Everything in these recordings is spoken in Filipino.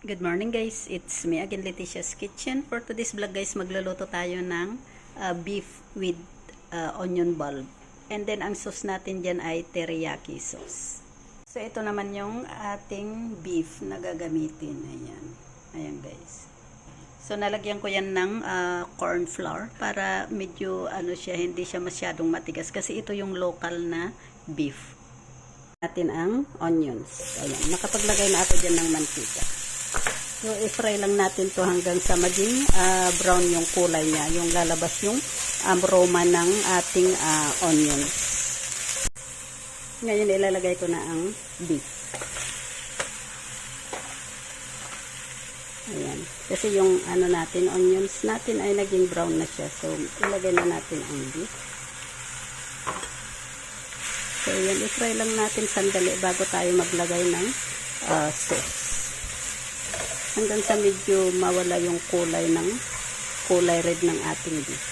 Good morning guys, it's me again, Leticia's Kitchen. For today's vlog guys, magluluto tayo ng beef with onion bulb. And then ang sauce natin dyan ay teriyaki sauce. So ito naman yung ating beef na gagamitin. Ayan, ayan guys. So nalagyan ko yan ng corn flour para medyo siya, hindi siya masyadong matigas. Kasi ito yung local na beef. Natin ang onions. Ayan, nakapaglagay na ako dyan ng mantika. So, i-fry lang natin to hanggang sa maging brown yung kulay niya. Yung lalabas yung aroma ng ating onions. Ngayon, ilalagay ko na ang beef. Ayan. Kasi yung natin, onions natin ay naging brown na siya. So, ilagay na natin ang beef. So, ayan. I-fry lang natin sandali bago tayo maglagay ng sauce. Hanggang sa medyo mawala yung kulay red ng ating beef.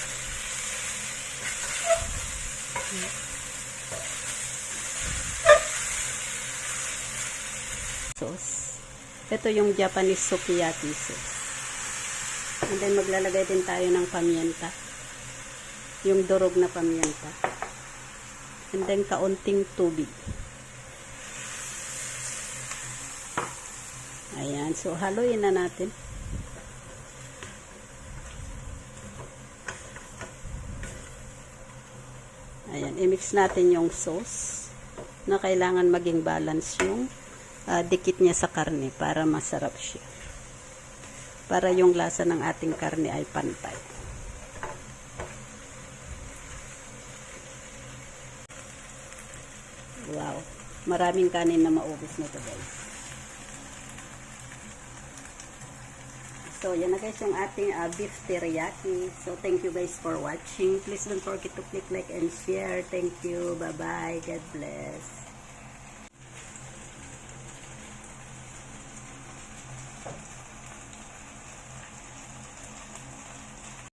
Sauce. Ito yung Japanese sukiyaki sauce. And then maglalagay din tayo ng pamienta. Yung durog na pamienta. And then kaunting tubig. Ayan, so haluin na natin. Ayan, i-mix natin yung sauce na kailangan maging balance yung dikit niya sa karne para masarap siya. Para yung lasa ng ating karne ay pantay. Wow, maraming kanin na maubos na ito guys. So, yan na guys yung ating beef teriyaki. So, thank you guys for watching. Please don't forget to click like and share. Thank you. Bye-bye. God bless.